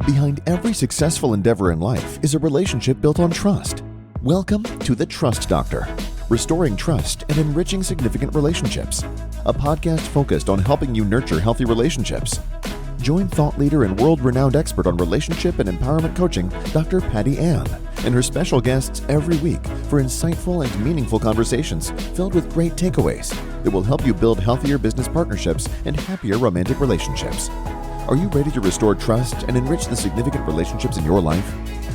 Behind every successful endeavor in life is a relationship built on trust. Welcome to The Trust Doctor, restoring trust and enriching significant relationships. A podcast focused on helping you nurture healthy relationships. Join thought leader and world-renowned expert on relationship and empowerment coaching, Dr. Patty Ann, and her special guests every week for insightful and meaningful conversations filled with great takeaways that will help you build healthier business partnerships and happier romantic relationships. Are you ready to restore trust and enrich the significant relationships in your life?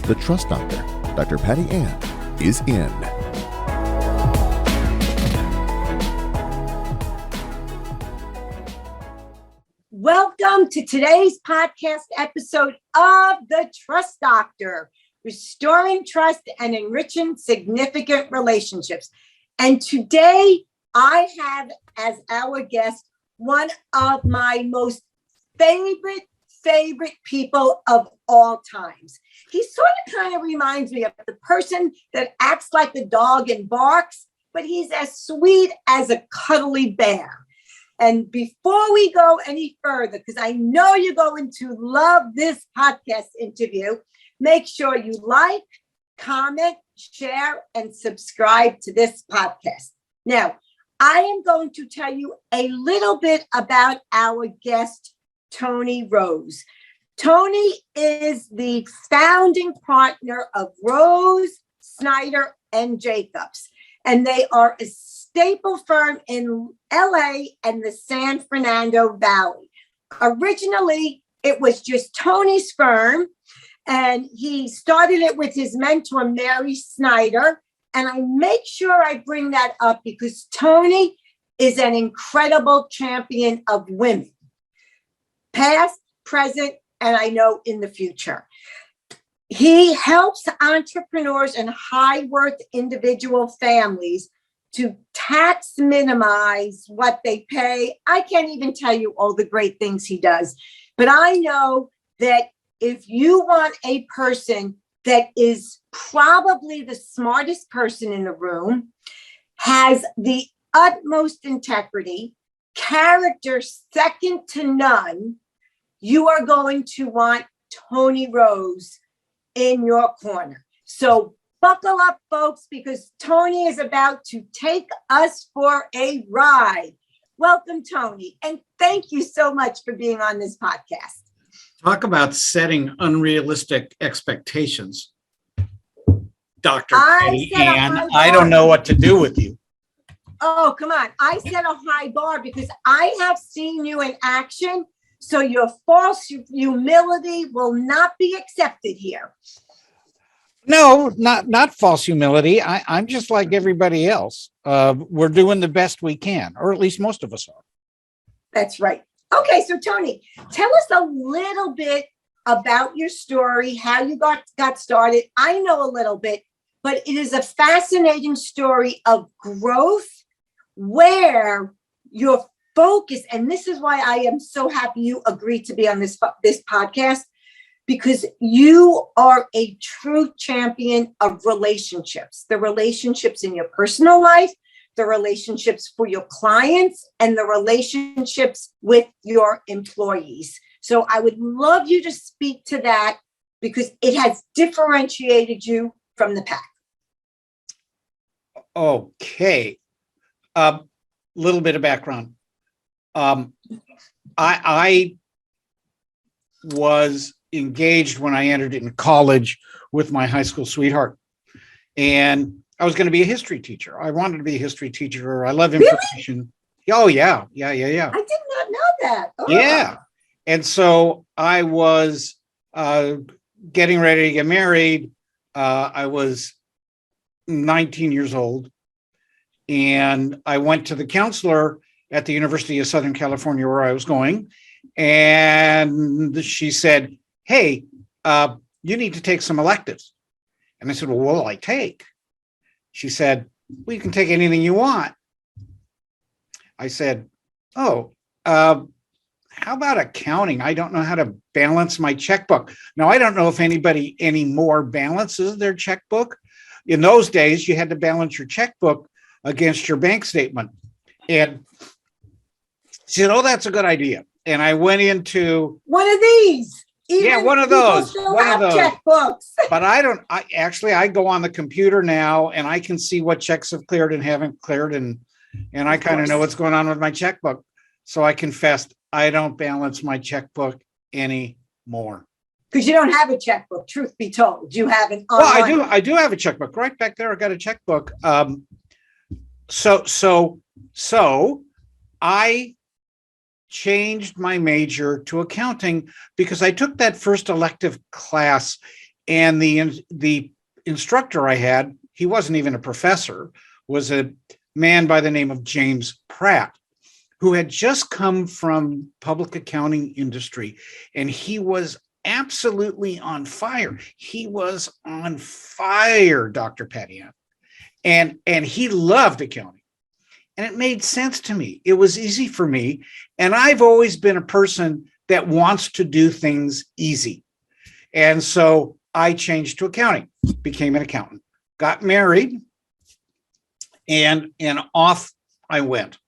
The Trust Doctor, Dr. Patty Ann, is in. Welcome to today's podcast episode of The Trust Doctor, restoring trust and enriching significant relationships. And today I have as our guest one of my most favorite people of all times. He sort of kind of reminds me of the person that acts like a dog and barks, but he's as sweet as a cuddly bear. And before we go any further, because I know you're going to love this podcast interview, make sure you like, comment, share, and subscribe to this podcast. Now, I am going to tell you a little bit about our guest, Tony Rose. Tony is the founding partner of Rose, Snyder, and Jacobs, and they are a staple firm in LA and the San Fernando Valley. Originally, it was just Tony's firm, and he started it with his mentor, Mary Snyder. And I make sure I bring that up because Tony is an incredible champion of women, past, present, and I know in the future. He helps entrepreneurs and high-worth individual families to tax minimize what they pay. I can't even tell you all the great things he does, but I know that if you want a person that is probably the smartest person in the room, has the utmost integrity, character second to none, you are going to want Tony Rose in your corner. So buckle up, folks, because Tony is about to take us for a ride. Welcome, Tony, and thank you so much for being on this podcast. Talk about setting unrealistic expectations, Dr. Patty Ann. I don't know what to do with you. Oh, come on. I set a high bar because I have seen you in action, so your false humility will not be accepted here. No, not false humility. I'm just like everybody else. We're doing the best we can, or at least most of us are. That's right. Okay, so Tony, tell us a little bit about your story, how you got started. I know a little bit, but it is a fascinating story of growth where your focus, and this is why I am so happy you agreed to be on this podcast, because you are a true champion of relationships, the relationships in your personal life, the relationships for your clients, and the relationships with your employees. So I would love you to speak to that because it has differentiated you from the pack. Okay. Little bit of background. I was engaged when I entered in college with my high school sweetheart, and I was going to be a history teacher. I wanted to be a history teacher. I love information. Really? Oh, yeah. I did not know that. Oh. Yeah. And so I was getting ready to get married. I was 19 years old, and I went to the counselor at the University of Southern California where I was going, and she said, "Hey, you need to take some electives." And I said, "Well, what will I take?" She said, "Well, you can take anything you want." I said, "Oh, how about accounting? I don't know how to balance my checkbook." Now, I don't know if anybody anymore balances their checkbook. In those days, you had to balance your checkbook against your bank statement. And she said, "Oh, that's a good idea." And I went into one of these. Yeah, one of people those. still One have of those. checkbooks. But I go on the computer now and I can see what checks have cleared and haven't cleared, and I kind of know what's going on with my checkbook. So I confessed I don't balance my checkbook anymore. Because you don't have a checkbook, truth be told. You have an Well, online. I do have a checkbook right back there. I got a checkbook. So I changed my major to accounting because I took that first elective class, and the instructor I had, he wasn't even a professor, was a man by the name of James Pratt, who had just come from public accounting industry, and he was absolutely on fire. He was on fire, Dr. Patty Ann. And he loved accounting. And it made sense to me. It was easy for me. And I've always been a person that wants to do things easy. And so I changed to accounting, became an accountant, got married, and off I went.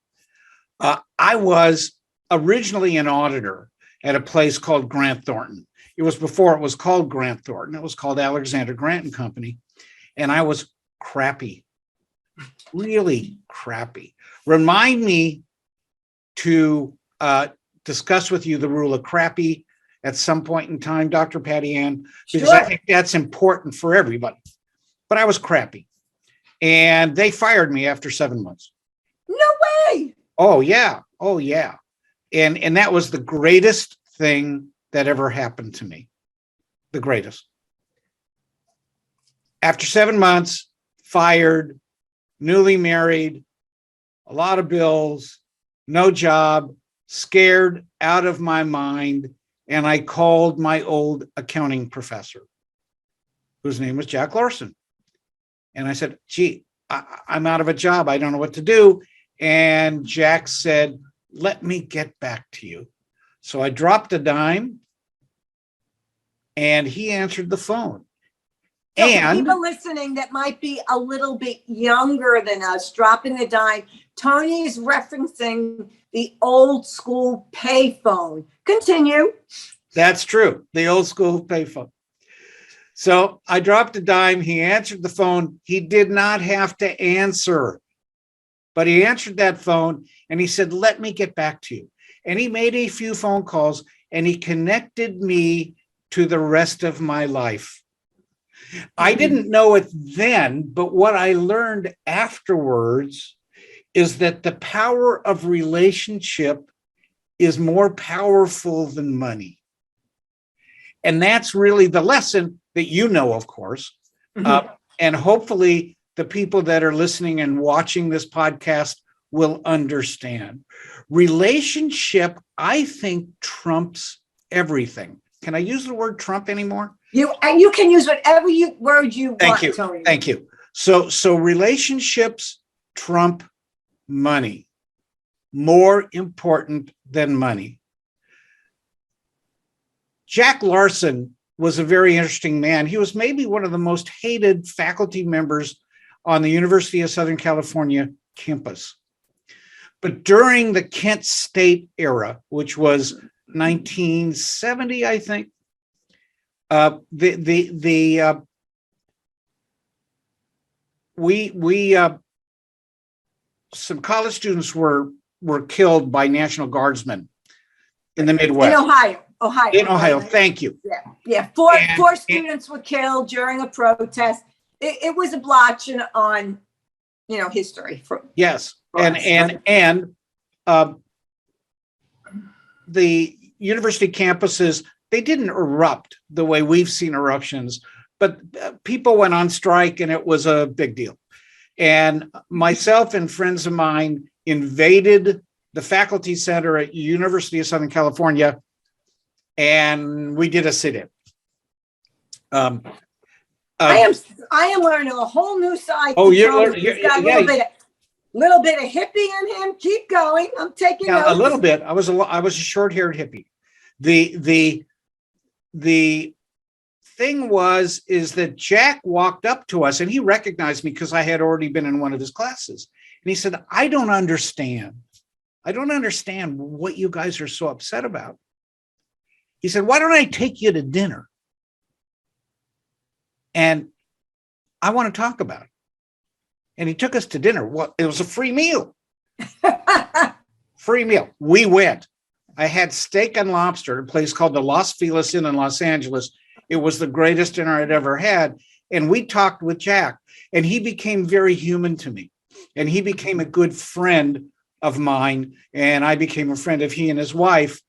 I was originally an auditor at a place called Grant Thornton. It was before it was called Grant Thornton. It was called Alexander Grant and Company. And I was crappy, really crappy. Remind me to discuss with you the rule of crappy at some point in time, Dr. Patty Ann, because I think that's important for everybody. But I was crappy. And they fired me after 7 months. No way. Oh, yeah. Oh, yeah. And that was the greatest thing that ever happened to me. The greatest. After 7 months, fired, newly married, a lot of bills, no job, scared out of my mind. And I called my old accounting professor, whose name was Jack Larson. And I said, gee, I'm out of a job. I don't know what to do. And Jack said, let me get back to you. So I dropped a dime and he answered the phone. So and for people listening that might be a little bit younger than us, dropping the dime, Tony is referencing the old school payphone. Continue. That's true. The old school payphone. So I dropped a dime. He answered the phone. He did not have to answer, but he answered that phone and he said, let me get back to you. And he made a few phone calls and he connected me to the rest of my life. I didn't know it then, but what I learned afterwards is that the power of relationship is more powerful than money. And that's really the lesson that you know, of course. And hopefully the people that are listening and watching this podcast will understand. Relationship, I think, trumps everything. Can I use the word trump anymore? You can use whatever word you want, Tony. Thank you. So relationships trump money. More important than money. Jack Larson was a very interesting man. He was maybe one of the most hated faculty members on the University of Southern California campus. But during the Kent State era, which was 1970, I think, some college students were killed by National Guardsmen in the Midwest. In Ohio. In Ohio, thank you. Yeah. Four students were killed during a protest. It was a blotch on, history. Yes, and the university campuses, they didn't erupt the way we've seen eruptions, but people went on strike and it was a big deal. And myself and friends of mine invaded the faculty center at University of Southern California, and we did a sit-in. I am learning a whole new side. Oh, he's got a little bit of hippie in him. Keep going. I'm taking notes. A little bit. I was a short-haired hippie. The thing is that Jack walked up to us and he recognized me because I had already been in one of his classes. And he said, I don't understand what you guys are so upset about. He said, why don't I take you to dinner? And I want to talk about it. And he took us to dinner. Well, it was a free meal. Free meal. We went. I had steak and lobster at a place called the Los Feliz Inn in Los Angeles. It was the greatest dinner I'd ever had. And we talked with Jack, and he became very human to me. And he became a good friend of mine. And I became a friend of he and his wife,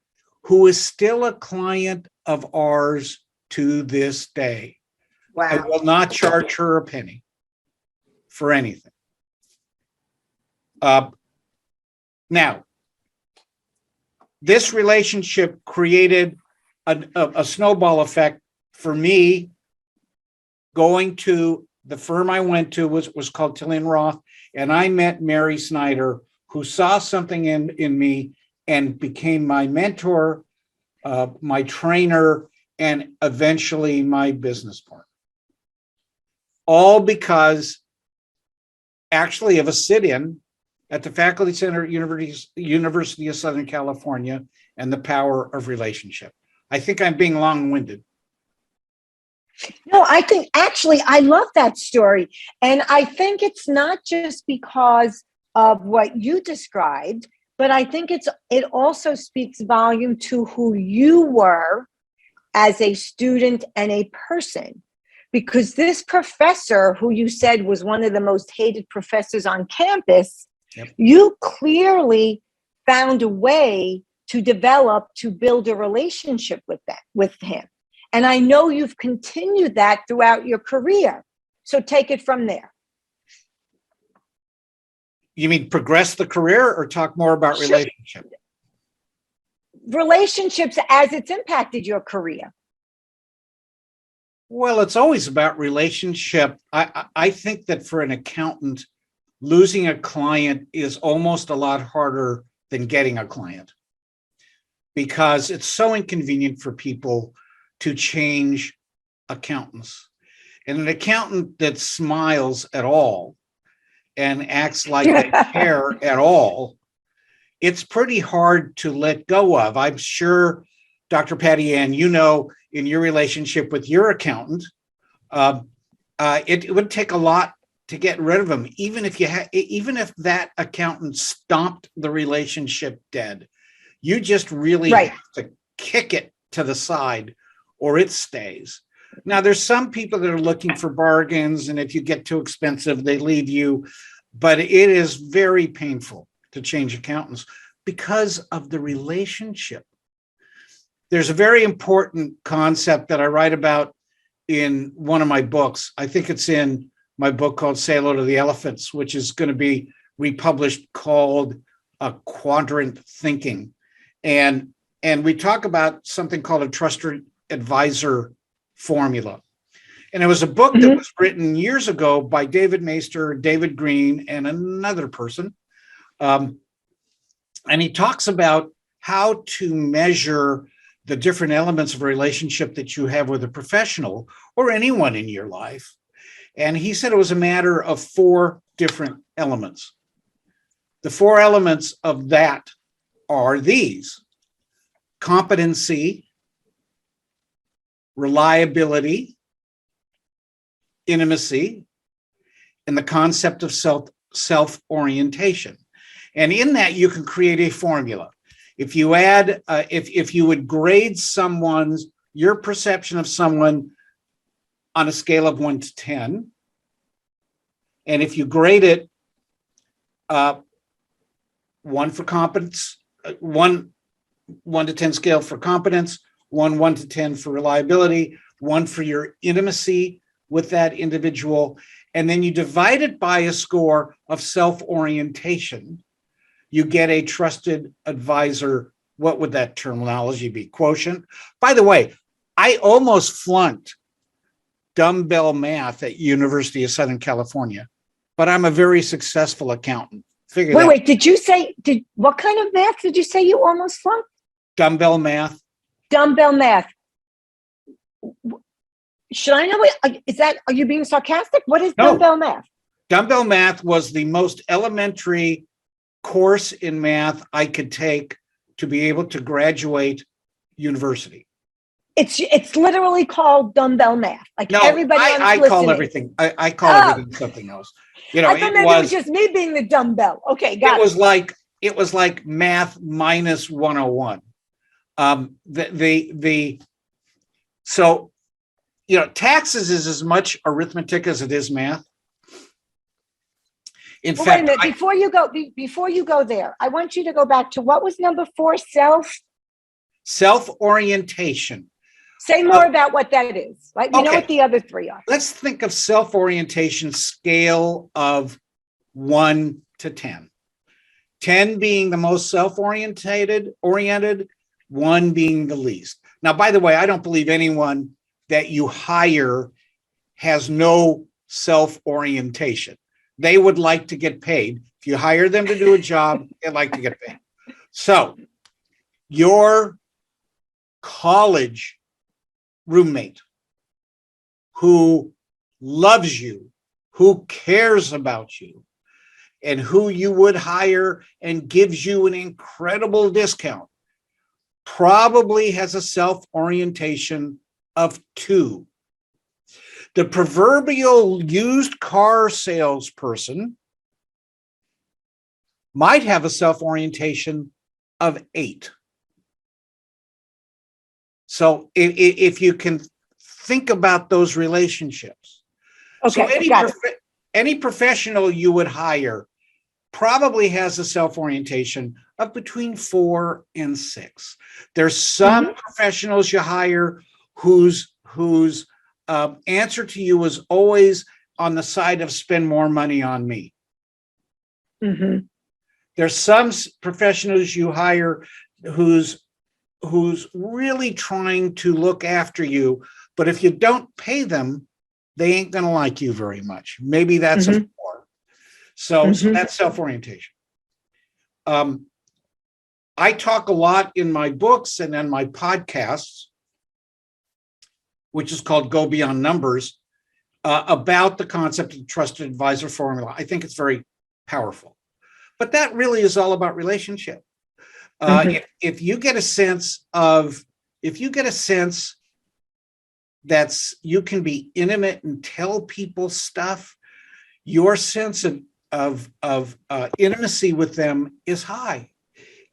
who is still a client of ours to this day. Wow. I will not charge her a penny for anything. Now, this relationship created a snowball effect for me. Going to the firm I went to was called Tilly & Roth, and I met Mary Snyder, who saw something in me and became my mentor, my trainer, and eventually my business partner. All because actually of a sit-in at the Faculty Center at University of Southern California and the power of relationship. I think I'm being long-winded. No, I think actually I love that story. And I think it's not just because of what you described, but I think it also speaks volume to who you were as a student and a person. Because this professor, who you said was one of the most hated professors on campus, yep, you clearly found a way to build a relationship with him. And I know you've continued that throughout your career. So take it from there. You mean progress the career or talk more about relationship? Relationships as it's impacted your career. Well, it's always about relationship. I think that for an accountant, losing a client is almost a lot harder than getting a client, because it's so inconvenient for people to change accountants. And an accountant that smiles at all and acts like they care at all, it's pretty hard to let go of. I'm sure, Dr. Patty Ann, you know, in your relationship with your accountant, it would take a lot to get rid of him, even if that accountant stopped the relationship dead. You just really have to kick it to the side, or it stays. Now, there's some people that are looking for bargains, and if you get too expensive, they leave you. But it is very painful to change accountants because of the relationship. There's a very important concept that I write about in one of my books. I think it's in my book called Say Hello to the Elephants, which is going to be republished, called Quadrant Thinking. And we talk about something called a trusted advisor formula. And it was a book that was written years ago by David Maister, David Green, and another person. And he talks about how to measure the different elements of a relationship that you have with a professional or anyone in your life. And he said it was a matter of 4 different elements. The 4 elements of that are these: competency, reliability, intimacy, and the concept of self-orientation. And in that, you can create a formula. If you add, if you would grade your perception of someone on a scale of 1 to 10, and if you grade it 1 for competence, 1 to 10 scale for competence, 1 to 10 for reliability, 1 for your intimacy with that individual, and then you divide it by a score of self-orientation, you get a trusted advisor. What would that terminology be? Quotient. By the way, I almost flunked Dumbbell Math at University of Southern California, but I'm a very successful accountant. Wait, what kind of math did you say you almost flunked? Dumbbell Math. Dumbbell Math. Should I know it? Are you being sarcastic? What is Dumbbell Math? Dumbbell Math was the most elementary course in math I could take to be able to graduate university. It's literally called dumbbell math. Like No, everybody I listening. call everything. I call everything something else. You know, I thought maybe it was just me being the dumbbell. Okay, got it. It was like math minus 101. So, you know, taxes is as much arithmetic as it is math. In fact, wait a minute, before you go there, I want you to go back to what was number 4, self-orientation. Say more about what that is. Like we know what the other 3 are. Let's think of self-orientation scale of 1 to 10. 10 being the most self-oriented, 1 being the least. Now, by the way, I don't believe anyone that you hire has no self-orientation. They would like to get paid. If you hire them to do a job, they like to get paid. So your college roommate who loves you, who cares about you, and who you would hire and gives you an incredible discount probably has a self-orientation of 2. The proverbial used car salesperson might have a self-orientation of 8. So if you can think about those relationships. Okay, so any professional you would hire probably has a self-orientation of between 4 and 6. There's some professionals you hire whose answer to you is always on the side of spend more money on me. Mm-hmm. There's some professionals you hire who's really trying to look after you, but if you don't pay them, they ain't going to like you very much. Maybe that's a 4. So that's self-orientation. I talk a lot in my books and in my podcasts, which is called Go Beyond Numbers, about the concept of the trusted advisor formula. I think it's very powerful. But that really is all about relationship. If you get a sense that you can be intimate and tell people stuff, your sense of intimacy with them is high.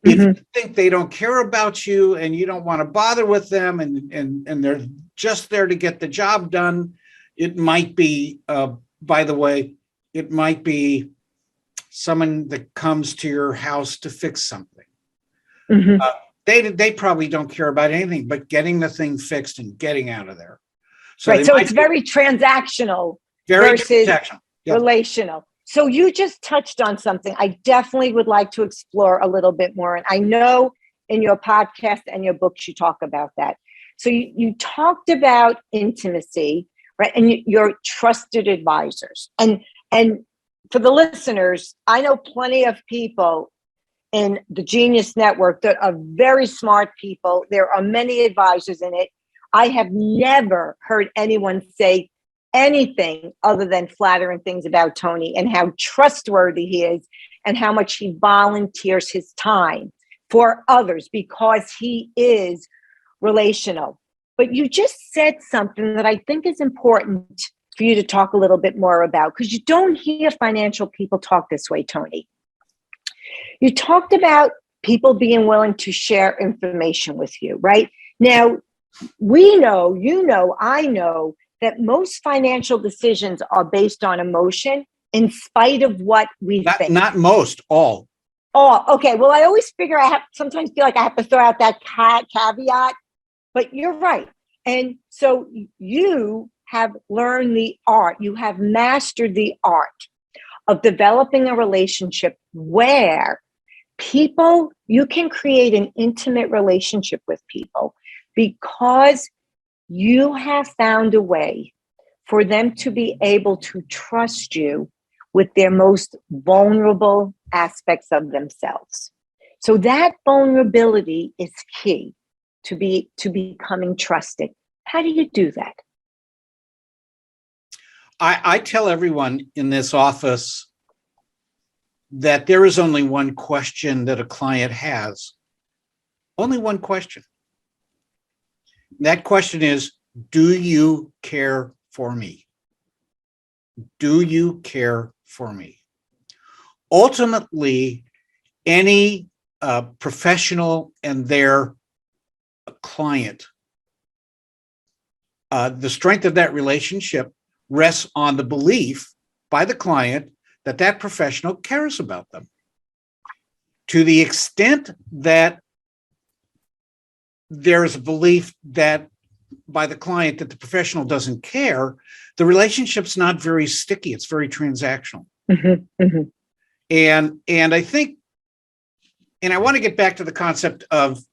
If you think they don't care about you and you don't want to bother with them and they're just there to get the job done, it might be, by the way, it might be someone that comes to your house to fix something. They probably don't care about anything but getting the thing fixed and getting out of there. So it's very transactional versus relational. So you just touched on something I definitely would like to explore a little bit more. And I know in your podcast and your books, you talk about that. So you talked about intimacy, right? And your trusted advisors. And for the listeners, I know plenty of people in the Genius Network that are very smart people. There are many advisors in it. I have never heard anyone say anything other than flattering things about Tony and how trustworthy he is and how much he volunteers his time for others because he is relational. But you just said something that I think is important for you to talk a little bit more about because you don't hear financial people talk this way, Tony. You talked about people being willing to share information with you, right? Now, we know, I know that most financial decisions are based on emotion in spite of what we think. Not most, all. Oh, okay. Well, I always figure sometimes feel like I have to throw out that caveat, but you're right. And so you have learned the art, you have mastered the art of developing a relationship where you can create an intimate relationship with people because you have found a way for them to be able to trust you with their most vulnerable aspects of themselves. So that vulnerability is key to becoming trusted. How do you do that? I tell everyone in this office that there is only one question that a client has. Only one question. That question is, do you care for me? Do you care for me? Ultimately, any professional and their client, the strength of that relationship rests on the belief by the client that that professional cares about them. To the extent that there's a belief that by the client that the professional doesn't care, the relationship's not very sticky. It's very transactional. And I think, and I want to get back to the concept of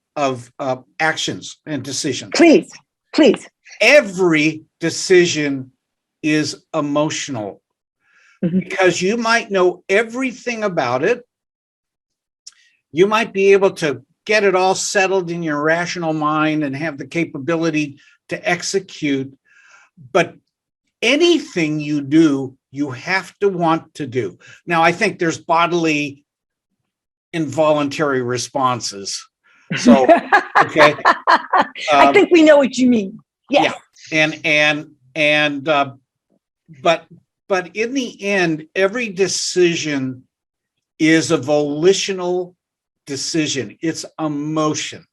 actions and decisions. Please. Every decision is emotional because you might know everything about it. You might be able to get it all settled in your rational mind and have the capability to execute. But anything you do, you have to want to do. Now, I think there's bodily involuntary responses. So, okay. I think we know what you mean. Yes. Yeah. But in the end, every decision is a volitional decision. It's emotion.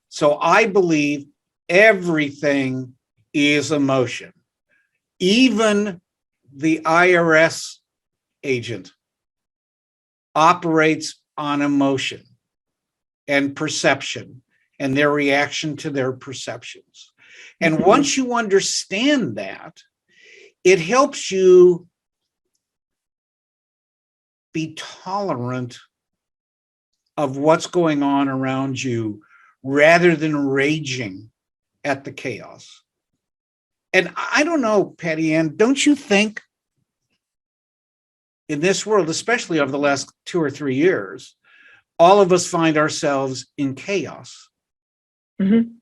So I believe everything is emotion. Even the IRS agent operates on emotion and perception and their reaction to their perceptions. And once you understand that, it helps you be tolerant of what's going on around you rather than raging at the chaos. And I don't know, Patty Ann, don't you think in this world, especially over the last 2 or 3 years, all of us find ourselves in chaos? And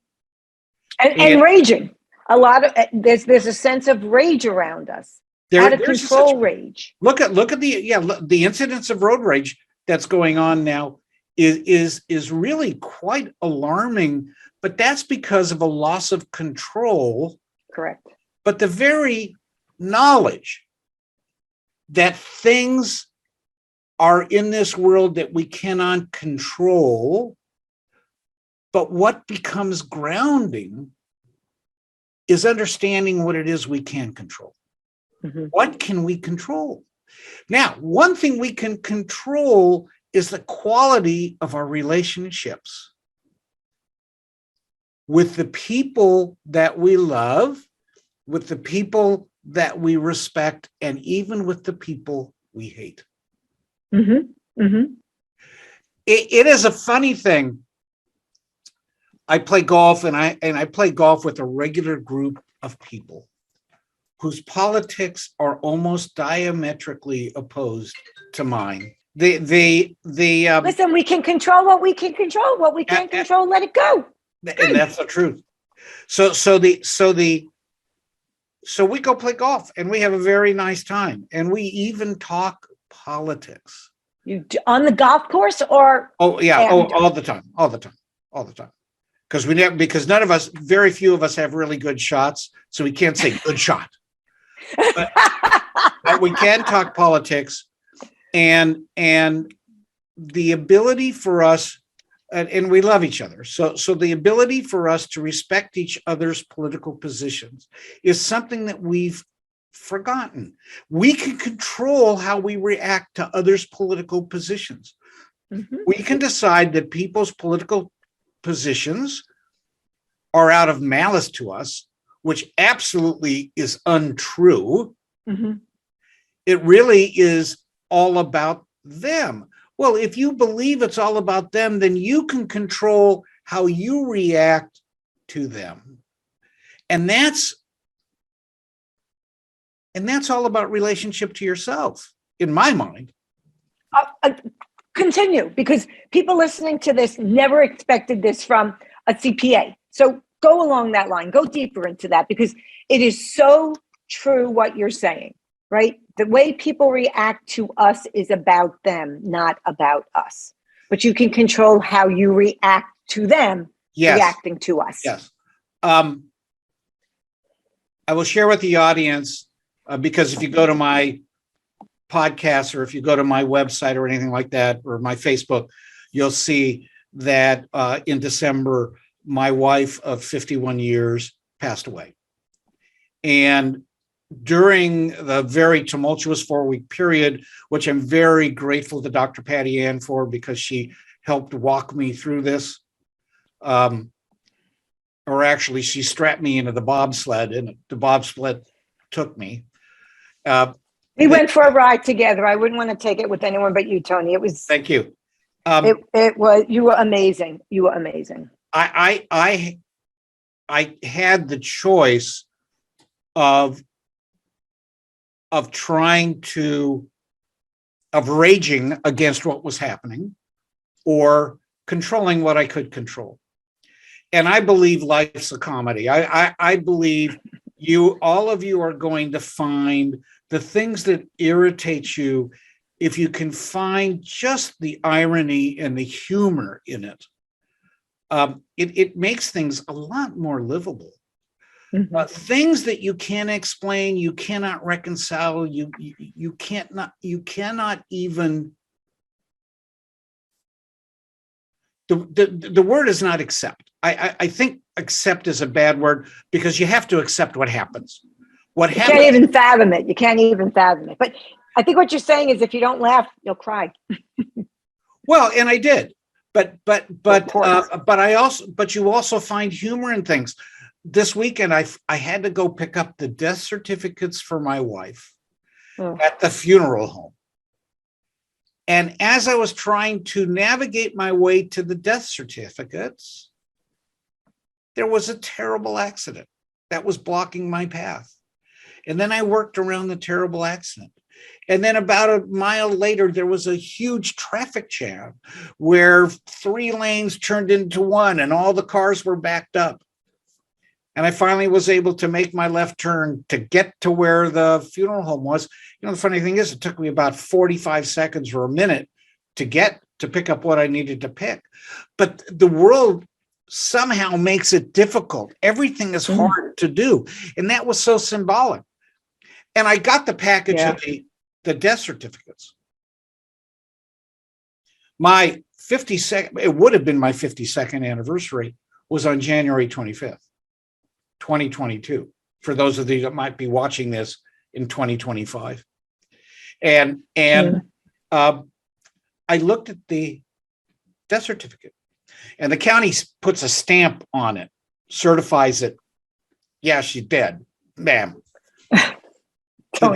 raging. A lot of there's a sense of rage around us. Out of control rage. Look at the incidence of road rage that's going on now is really quite alarming, but that's because of a loss of control. Correct. But the very knowledge that things are in this world that we cannot control, but what becomes grounding is understanding what it is we can control. What can we control? Now, one thing we can control is the quality of our relationships with the people that we love, with the people that we respect, and even with the people we hate. It is a funny thing. I play golf, and I play golf with a regular group of people whose politics are almost diametrically opposed to mine. Listen, we can control what we can control. What we can't control, let it go. And that's the truth. So we go play golf, and we have a very nice time, and we even talk politics. You on the golf course, or all the time. Because none of us, very few of us have really good shots, so we can't say good shot. But we can talk politics, and the ability for us, and we love each other. So the ability for us to respect each other's political positions is something that we've forgotten. We can control how we react to others' political positions. We can decide that people's political positions are out of malice to us, which absolutely is untrue. It really is all about them. Well, if you believe it's all about them, then you can control how you react to them. And that's all about relationship to yourself, in my mind. Continue, because people listening to this never expected this from a CPA. So go along that line, go deeper into that, because it is so true what you're saying, right? The way people react to us is about them, not about us. But you can control how you react to them Yes. reacting to us. Yes. I will share with the audience, because if you go to my podcast or if you go to my website or anything like that, or my Facebook, you'll see that in December, my wife of 51 years passed away. And during the very tumultuous 4-week period, which I'm very grateful to Dr. Patty Ann for, because she helped walk me through this. Or actually, she strapped me into the bobsled, and the bobsled took me. We went for a ride together. I wouldn't want to take it with anyone but you, Tony. It was. Thank you. It was. You were amazing. You were amazing. I had the choice of raging against what was happening, or controlling what I could control. And I believe life's a comedy. I believe all of you are going to find the things that irritate you. If you can find just the irony and the humor in it, it makes things a lot more livable. Mm-hmm. Things that you can't explain, you cannot reconcile, you cannot even. The word is not accept. I think accept is a bad word, because you have to accept what happens. You can't even fathom it. You can't even fathom it. But I think what you're saying is, if you don't laugh, you'll cry. Well, and I did, but you also find humor in things. This weekend, I had to go pick up the death certificates for my wife at the funeral home. And as I was trying to navigate my way to the death certificates, there was a terrible accident that was blocking my path. And then I worked around the terrible accident. And then about a mile later, there was a huge traffic jam where 3 lanes turned into 1 and all the cars were backed up. And I finally was able to make my left turn to get to where the funeral home was. You know, the funny thing is, it took me about 45 seconds or a minute to pick up what I needed to pick. But the world somehow makes it difficult. Everything is hard to do. And that was so symbolic. And I got the package of the death certificates. My 52nd, it would have been my 52nd anniversary, was on January 25th. 2022, for those of you that might be watching this in 2025. And I looked at the death certificate, and the county puts a stamp on it, certifies it. Yeah, she's dead, ma'am. The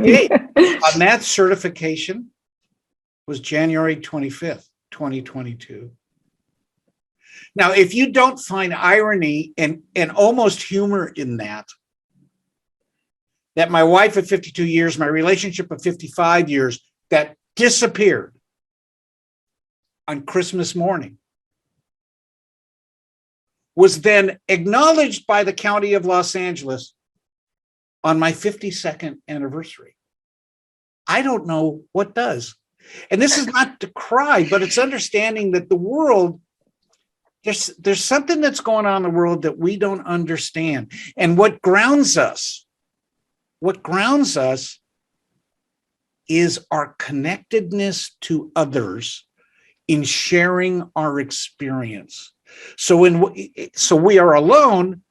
date on that certification was January 25th, 2022. Now, if you don't find irony and almost humor in that my wife of 52 years, my relationship of 55 years, that disappeared on Christmas morning, was then acknowledged by the County of Los Angeles on my 52nd anniversary. I don't know what does. And this is not to cry, but it's understanding that the world, there's something that's going on in the world that we don't understand. And what grounds us is our connectedness to others in sharing our experience. So we are alone,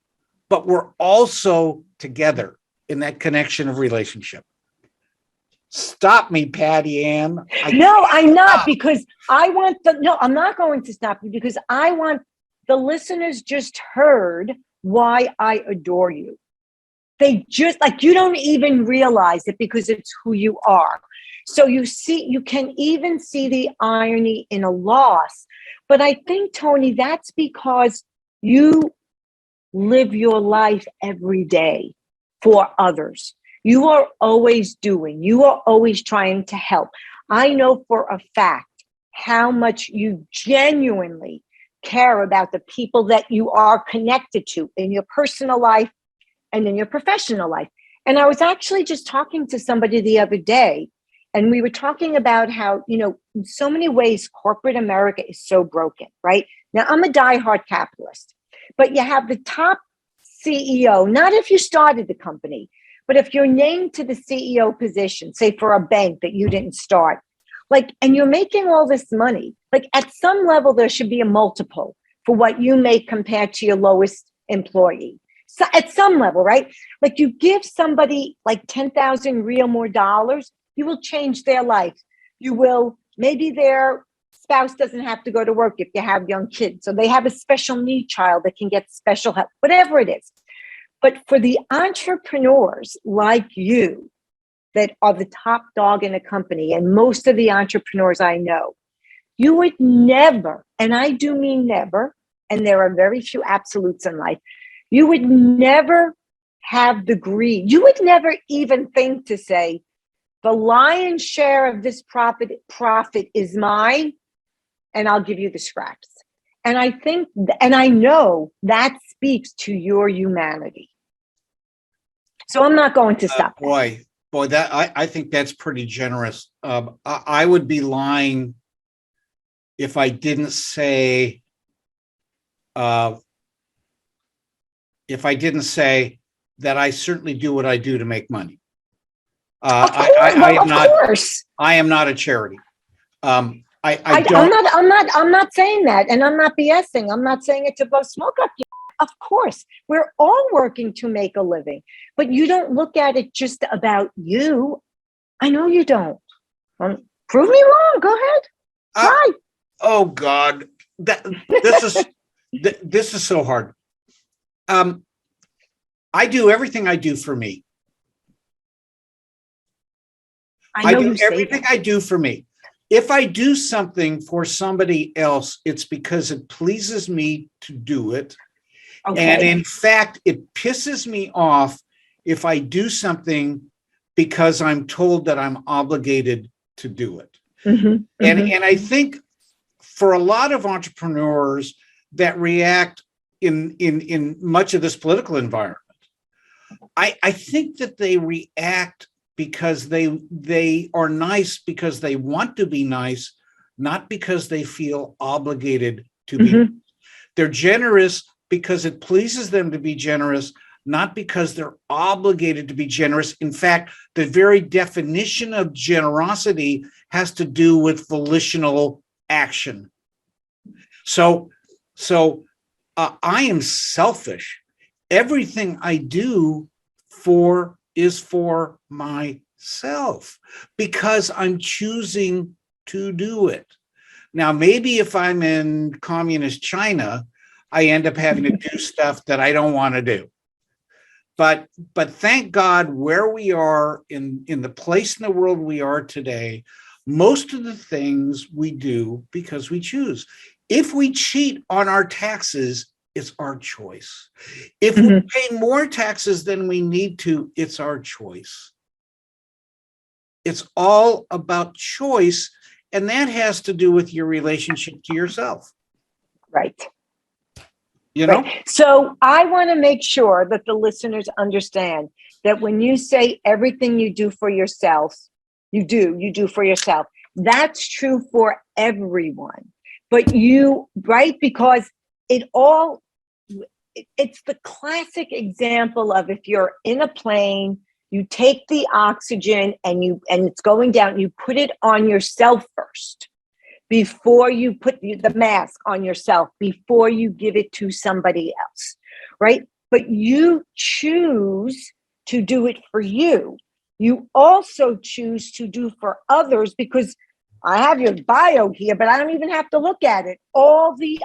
but we're also together in that connection of relationship. Stop me, Patty Ann. No, I'm not, because I'm not going to stop you, because I want the listeners just heard why I adore you. They just, like, you don't even realize it because it's who you are. So you can even see the irony in a loss. But I think, Tony, that's because you live your life every day for others. You are always doing, you are always trying to help. I know for a fact how much you genuinely care about the people that you are connected to in your personal life and in your professional life. And I was actually just talking to somebody the other day, and we were talking about how, in so many ways, corporate America is so broken, right? Now, I'm a diehard capitalist. but you have the top CEO, not if you started the company, but if you're named to the CEO position, say for a bank that you didn't start, like, and you're making all this money, like at some level, there should be a multiple for what you make compared to your lowest employee. So at some level, right? Like you give somebody like 10,000 real more dollars, you will change their life. You will, maybe their spouse doesn't have to go to work if you have young kids. So they have a special need child that can get special help, whatever it is. But for the entrepreneurs like you that are the top dog in a company, and most of the entrepreneurs I know, you would never, and I do mean never, and there are very few absolutes in life, you would never have the greed. You would never even think to say, the lion's share of this profit is mine, and I'll give you the scraps. And I think, and I know that speaks to your humanity. So I'm not going to stop. Boy, that I think that's pretty generous. I would be lying if I didn't say, that I certainly do what I do to make money. I am not a charity. I'm not saying that, and I'm not BSing. I'm not saying it to blow smoke up you. Of course, we're all working to make a living, but you don't look at it just about you. I know you don't. Prove me wrong. Go ahead. Try. Oh God, this is so hard. I do everything I do for me. I do everything I do for me. If I do something for somebody else, it's because it pleases me to do it. Okay. And in fact, it pisses me off if I do something because I'm told that I'm obligated to do it. Mm-hmm. And I think for a lot of entrepreneurs that react in much of this political environment, I think that they react because they are nice because they want to be nice, not because they feel obligated to be. Mm-hmm. They're generous because it pleases them to be generous, not because they're obligated to be generous. In fact, the very definition of generosity has to do with volitional action. So I am selfish. Everything I do is for myself because I'm choosing to do it. Now, maybe if I'm in communist China, I end up having to do stuff that I don't want to do. But thank God where we are in the place in the world we are today, most of the things we do because we choose. If we cheat on our taxes, it's our choice. If we pay more taxes than we need to, it's our choice. It's all about choice, and that has to do with your relationship to yourself. Right. You know? Right. So I want to make sure that the listeners understand that when you say everything you do for yourself, you do for yourself. That's true for everyone. But because it's the classic example of if you're in a plane, you take the oxygen and it's going down, you put it on yourself first before you put the mask on yourself, before you give it to somebody else, right? But you choose to do it for you. You also choose to do for others because I have your bio here, but I don't even have to look at it. All the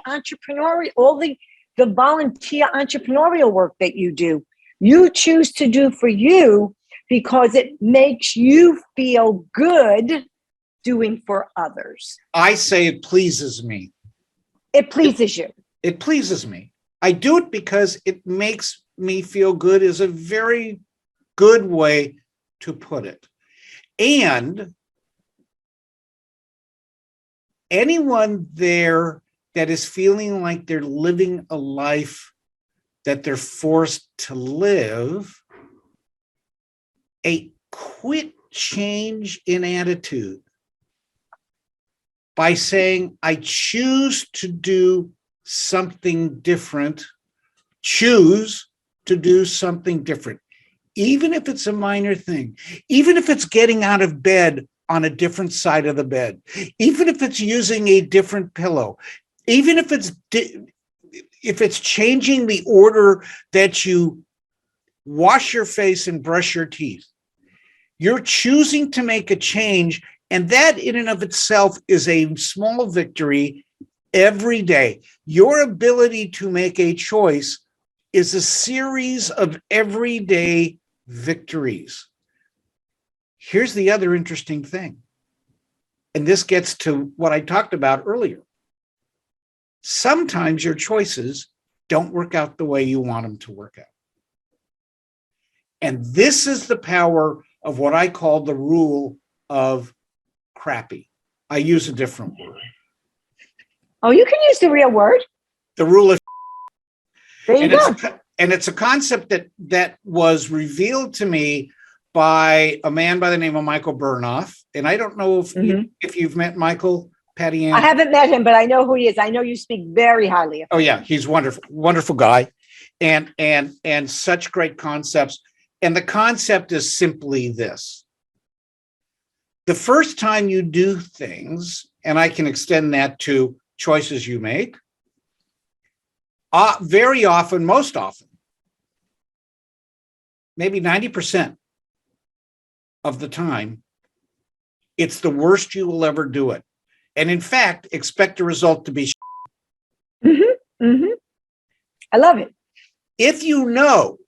volunteer entrepreneurial work that you do, you choose to do for you because it makes you feel good doing for others. I say it pleases me. It pleases you. It pleases me. I do it because it makes me feel good is a very good way to put it. And anyone there that is feeling like they're living a life that they're forced to live, a quick change in attitude by saying, I choose to do something different choose to do something different, even if it's a minor thing, even if it's getting out of bed on a different side of the bed, even if it's using a different pillow, even if it's changing the order that you wash your face and brush your teeth. You're choosing to make a change, and that in and of itself is a small victory every day. Your ability to make a choice is a series of everyday victories. Here's the other interesting thing, and this gets to what I talked about earlier. Sometimes your choices don't work out the way you want them to work out. And this is the power of what I call the rule of crappy. I use a different word. Oh, you can use the real word. The rule of there you go. And it's a concept that was revealed to me by a man by the name of Michael Burnoff. And I don't know if you've met Michael, Patty Ann. I haven't met him, but I know who he is. I know you speak very highly of him. Oh yeah, he's wonderful, wonderful guy, and such great concepts. And the concept is simply this: the first time you do things, and I can extend that to choices you make, very often, most often, maybe 90% of the time, it's the worst you will ever do it. And in fact, expect the result to be I love it. If you know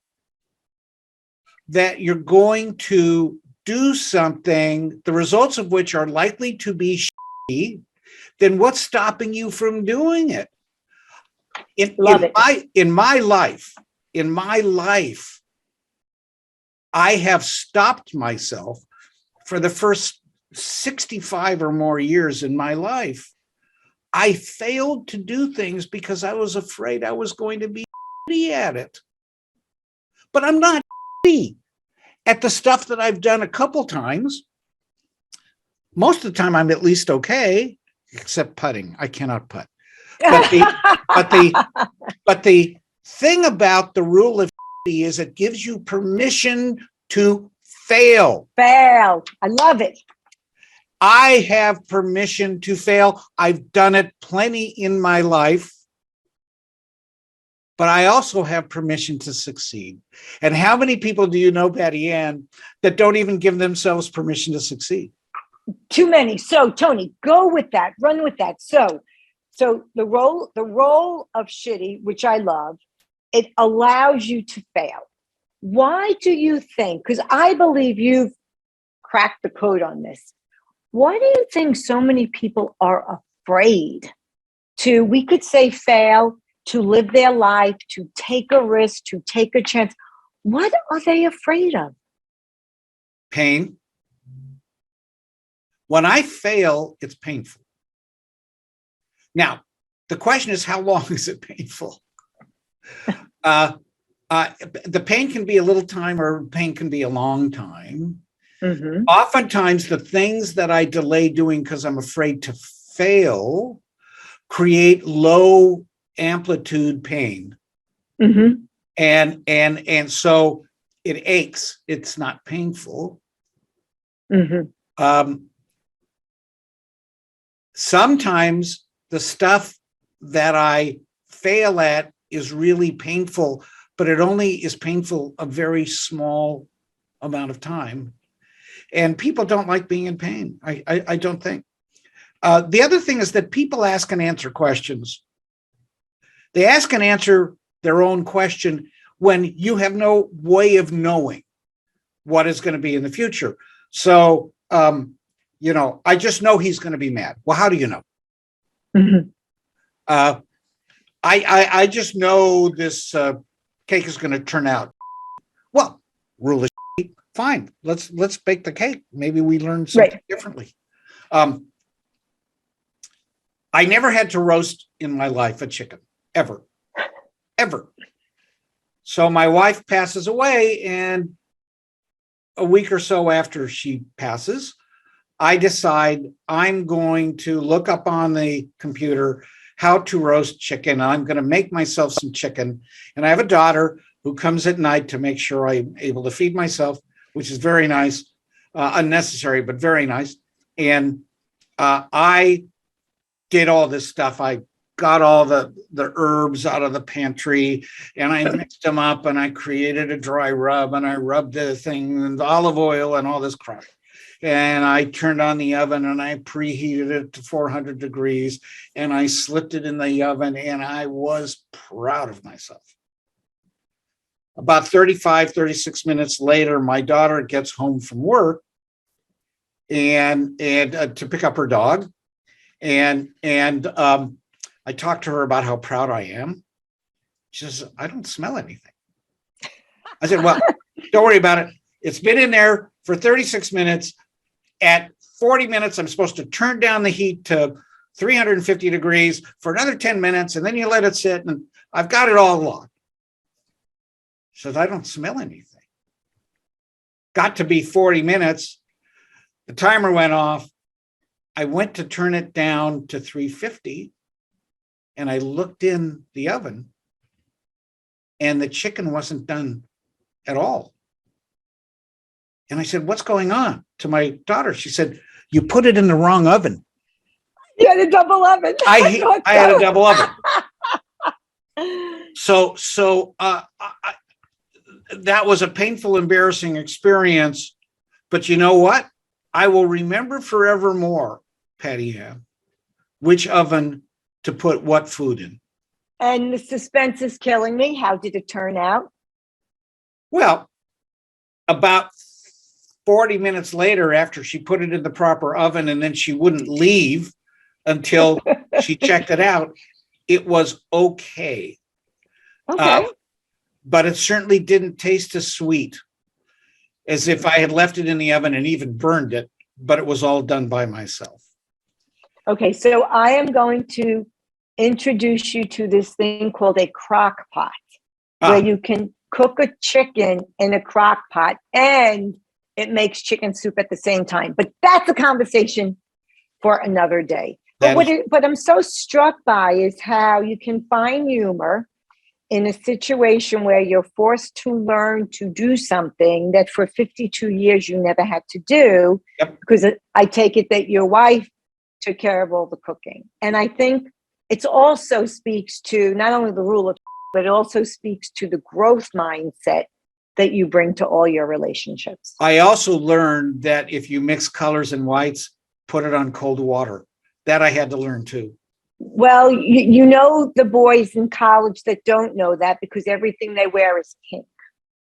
that you're going to do something, the results of which are likely to be shitty, then what's stopping you from doing it? In my life, I have stopped myself for the first 65 or more years in my life. I failed to do things because I was afraid I was going to be shitty at it. But I'm not shitty at the stuff that I've done a couple times. Most of the time, I'm at least okay, except putting. I cannot putt. But the thing about the rule of shitty is it gives you permission to fail. Fail. I love it. I have permission to fail. I've done it plenty in my life, but I also have permission to succeed. And how many people do you know, Patty Ann, that don't even give themselves permission to succeed? Too many. So, Tony, go with that. Run with that. So the role of shitty, which I love, it allows you to fail. Why do you think? Because I believe you've cracked the code on this. Why do you think so many people are afraid to, we could say, fail, to live their life, to take a risk, to take a chance? What are they afraid of? Pain. When I fail, it's painful. Now, the question is, how long is it painful? The pain can be a little time, or pain can be a long time. Mm-hmm. Oftentimes, the things that I delay doing because I'm afraid to fail create low amplitude pain. Mm-hmm. And so it aches. It's not painful. Mm-hmm. Sometimes the stuff that I fail at is really painful, but it only is painful a very small amount of time. And people don't like being in pain. I don't think. The other thing is that people ask and answer questions. They ask and answer their own question when you have no way of knowing what is going to be in the future. So, I just know he's going to be mad. Well, how do you know? Mm-hmm. I just know this cake is going to turn out. Well, rule of fine. Let's bake the cake. Maybe we learn something differently. I never had to roast in my life a chicken, ever. So my wife passes away, and a week or so after she passes, I decide I'm going to look up on the computer how to roast chicken. I'm going to make myself some chicken. And I have a daughter who comes at night to make sure I'm able to feed myself, which is very nice, unnecessary, but very nice. And I did all this stuff. I got all the herbs out of the pantry and I mixed them up and I created a dry rub and I rubbed the thing and olive oil and all this crap. And I turned on the oven and I preheated it to 400 degrees and I slipped it in the oven and I was proud of myself. About 36 minutes later, my daughter gets home from work and to pick up her dog. And I talked to her about how proud I am. She says, I don't smell anything. I said, well, don't worry about it. It's been in there for 36 minutes. At 40 minutes, I'm supposed to turn down the heat to 350 degrees for another 10 minutes, and then you let it sit, and I've got it all locked. She says, I don't smell anything. Got to be 40 minutes. The timer went off. I went to turn it down to 350, and I looked in the oven, and the chicken wasn't done at all. And I said, what's going on? To my daughter, she said, you put it in the wrong oven. You had a double oven. I had a double oven. So that was a painful, embarrassing experience. But you know what? I will remember forevermore, Patty Ann, which oven to put what food in. And the suspense is killing me. How did it turn out? Well, about 40 minutes later, after she put it in the proper oven and then she wouldn't leave until she checked it out, it was okay. Okay. But it certainly didn't taste as sweet as if I had left it in the oven and even burned it, but it was all done by myself. Okay, so I am going to introduce you to this thing called a crock pot, where you can cook a chicken in a crock pot and it makes chicken soup at the same time. But that's a conversation for another day. But what I'm so struck by is how you can find humor in a situation where you're forced to learn to do something that for 52 years you never had to do. Yep. Because I take it that your wife took care of all the cooking. And I think it also speaks to not only the rule of, but it also speaks to the growth mindset that you bring to all your relationships. I also learned that if you mix colors and whites, put it on cold water. That I had to learn too. Well, you know the boys in college that don't know that because everything they wear is pink.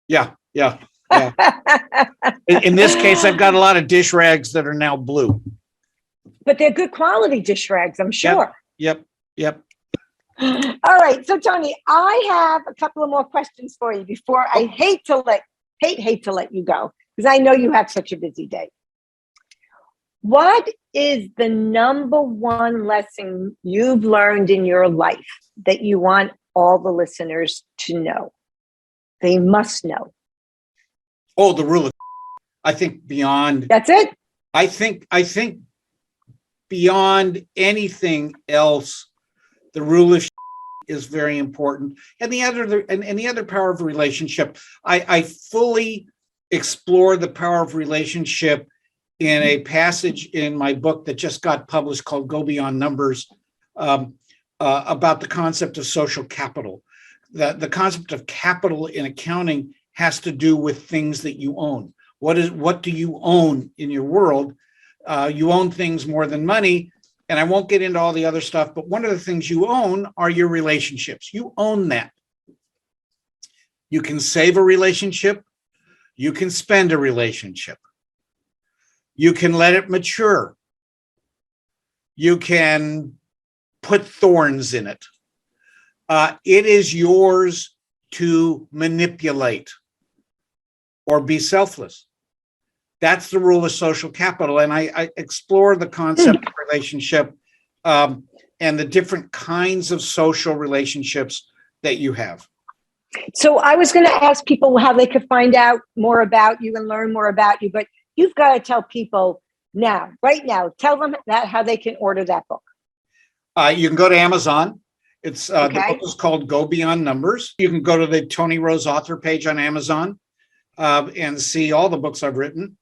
Yeah. In this case, I've got a lot of dish rags that are now blue. But they're good quality dish rags, I'm sure. Yep. All right. So, Tony, I have a couple of more questions for you before I hate to let you go because I know you have such a busy day. What is the number one lesson you've learned in your life that you want all the listeners to know? They must know. Oh, the rule of, I think beyond. That's it? I think beyond anything else, the rule of is very important. And the other power of relationship, I fully explore the power of relationship in a passage in my book that just got published called Go Beyond Numbers, about the concept of social capital. The concept of capital in accounting has to do with things that you own. What do you own in your world? You own things more than money, and I won't get into all the other stuff, but one of the things you own are your relationships. You own that. You can save a relationship. You can spend a relationship. You can let it mature. You can put thorns in it. It is yours to manipulate or be selfless. That's the rule of social capital. And I explore the concept of relationship and the different kinds of social relationships that you have. So I was going to ask people how they could find out more about you and learn more about you, but you've got to tell people now, right now, tell them that how they can order that book. You can go to Amazon. It's the Okay. book is called Go Beyond Numbers. You can go to the Tony Rose author page on Amazon and see all the books I've written.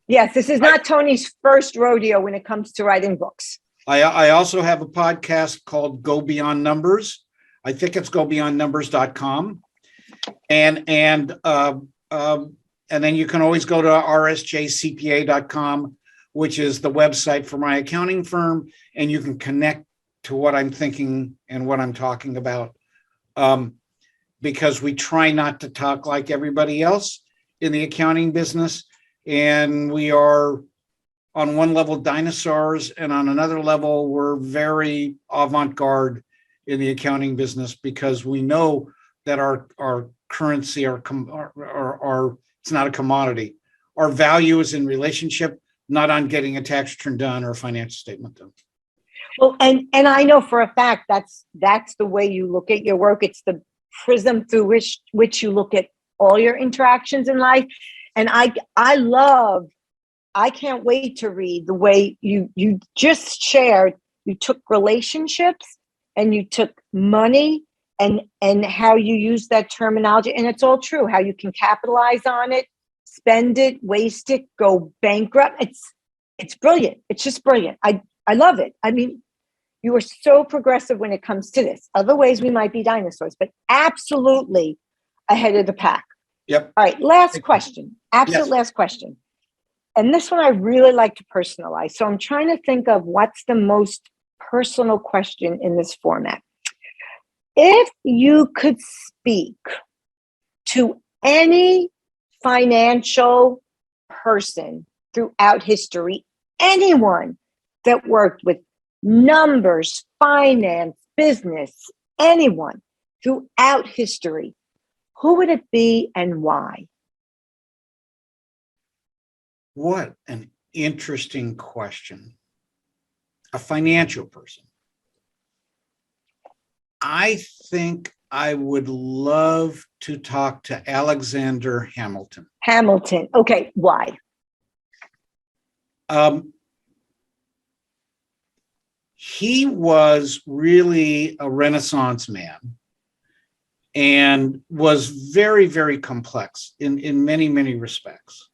Yes, this is not Tony's first rodeo when it comes to writing books. I also have a podcast called Go Beyond Numbers. I think it's gobeyondnumbers.com. And then you can always go to rsjcpa.com, which is the website for my accounting firm, and you can connect to what I'm thinking and what I'm talking about, because we try not to talk like everybody else in the accounting business, and we are on one level dinosaurs, and on another level we're very avant-garde in the accounting business, because we know that our currency, it's not a commodity. Our value is in relationship, not on getting a tax return done or a financial statement done. Well, and I know for a fact that's the way you look at your work. It's the prism through which you look at all your interactions in life. And I can't wait to read the way you just shared. You took relationships and you took money and how you use that terminology. And it's all true, how you can capitalize on it, spend it, waste it, go bankrupt. It's brilliant. It's just brilliant. I love it. I mean, you are so progressive when it comes to this. Other ways we might be dinosaurs, but absolutely ahead of the pack. Yep. All right, last question. Absolute Yes. last question. And this one I really like to personalize. So I'm trying to think of what's the most personal question in this format. If you could speak to any financial person throughout history, anyone that worked with numbers, finance, business, anyone throughout history, who would it be and why? What an interesting question. A financial person. I think I would love to talk to Alexander Hamilton. Hamilton. Okay, why? He was really a Renaissance man and was very, very complex in many, many respects.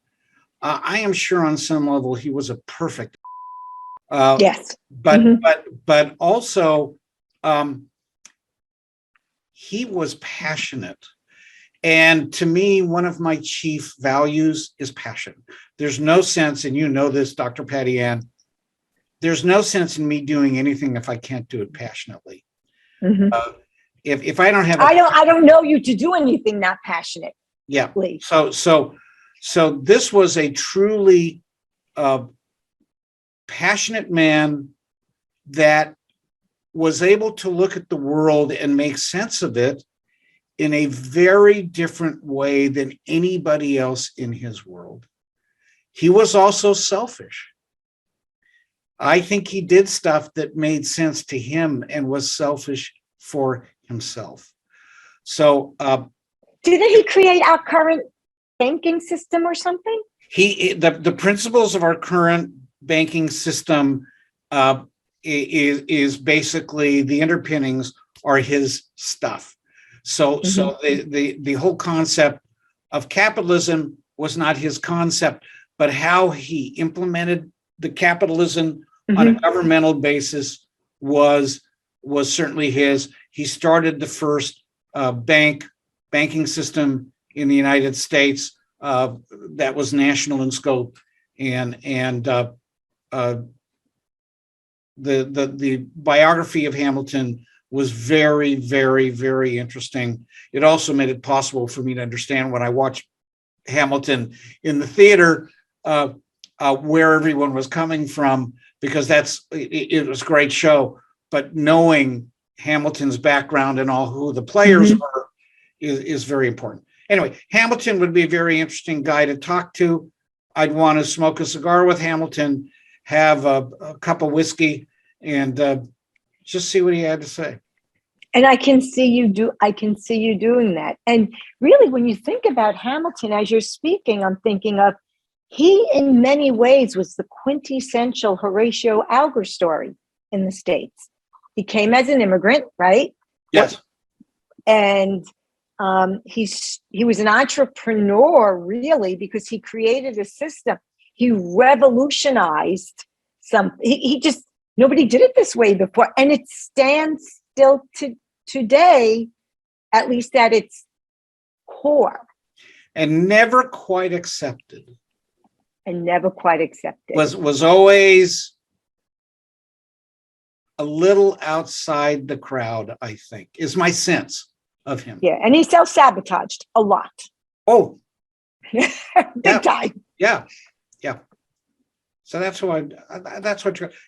I am sure on some level he was a perfect. Yes. But also he was passionate. And to me, one of my chief values is passion. There's no sense, and you know this, Dr. Patty Ann, there's no sense in me doing anything if I can't do it passionately. Mm-hmm. If I don't have, I don't know you to do anything not passionate. Yeah. So this was a truly passionate man that was able to look at the world and make sense of it in a very different way than anybody else in his world. He was also selfish. I think he did stuff that made sense to him and was selfish for himself. So didn't he create our current banking system or something? The principles of our current banking system is basically the underpinnings are his stuff. So the whole concept of capitalism was not his concept, but how he implemented the capitalism on a governmental basis was certainly his. He started the first banking system in the United States that was national in scope, and the biography of Hamilton was very, very, very interesting. It also made it possible for me to understand when I watched Hamilton in the theater where everyone was coming from, because it was a great show. But knowing Hamilton's background and all who the players were is very important. Anyway, Hamilton would be a very interesting guy to talk to. I'd want to smoke a cigar with Hamilton, have a cup of whiskey, and just see what he had to say. And I can see you doing that. And really, when you think about Hamilton, as you're speaking, I'm thinking of, he in many ways was the quintessential Horatio Alger story in the States. He came as an immigrant, right? Yes. And he was an entrepreneur, really, because he created a system. He revolutionized something. He just, nobody did it this way before. And it stands still to today, at least at its core. And never quite accepted. Was always a little outside the crowd, I think, is my sense of him. Yeah, and he self-sabotaged a lot. Oh. Big time. Yeah. So that's what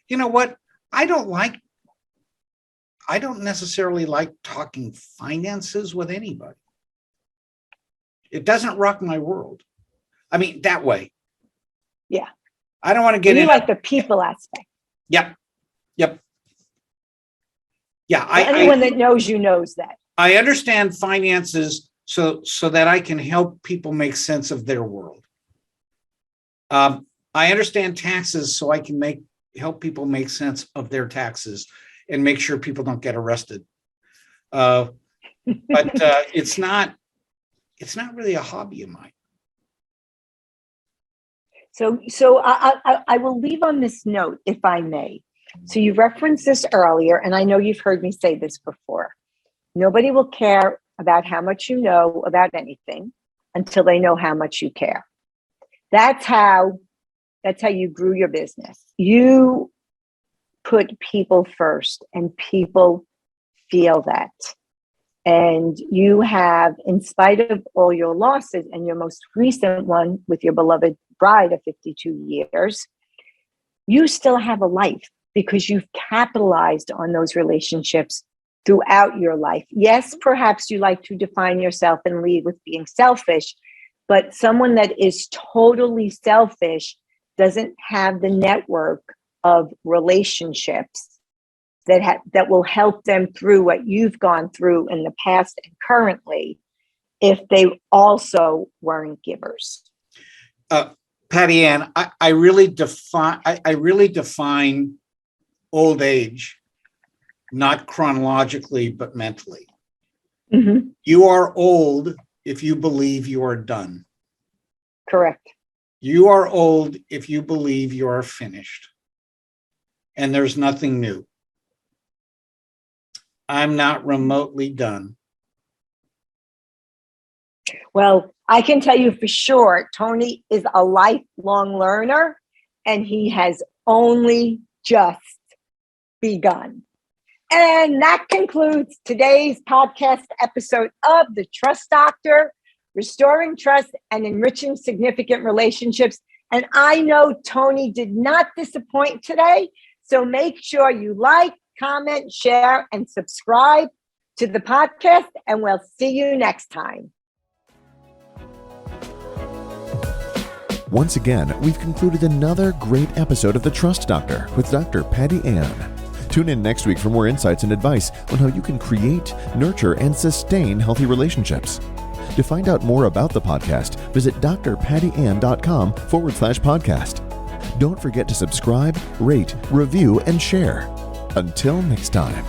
you know what? I don't necessarily like talking finances with anybody. It doesn't rock my world. I mean, that way. Yeah. I don't want to get in. You like the people aspect. Yep. Yeah. Anyone that knows you knows that. I understand finances so that I can help people make sense of their world. I understand taxes so I can help people make sense of their taxes and make sure people don't get arrested. But it's not really a hobby of mine. So I will leave on this note, if I may. So you referenced this earlier, and I know you've heard me say this before. Nobody will care about how much you know about anything until they know how much you care. That's how you grew your business. You put people first, and people feel that. And you have, in spite of all your losses and your most recent one with your beloved bride of 52 years, you still have a life because you've capitalized on those relationships throughout your life. Yes, perhaps you like to define yourself and lead with being selfish, but someone that is totally selfish doesn't have the network of relationships that will help them through what you've gone through in the past and currently if they also weren't givers. Patty Ann, I really define old age, not chronologically, but mentally. Mm-hmm. You are old if you believe you are done. Correct. You are old if you believe you are finished and there's nothing new. I'm not remotely done. Well, I can tell you for sure, Tony is a lifelong learner, and he has only just begun. And that concludes today's podcast episode of The Trust Doctor, Restoring Trust and Enriching Significant Relationships. And I know Tony did not disappoint today, so make sure you like, comment, share, and subscribe to the podcast, and we'll see you next time. Once again, we've concluded another great episode of The Trust Doctor with Dr. Patty Ann. Tune in next week for more insights and advice on how you can create, nurture, and sustain healthy relationships. To find out more about the podcast, visit drpattyann.com/podcast. Don't forget to subscribe, rate, review, and share. Until next time.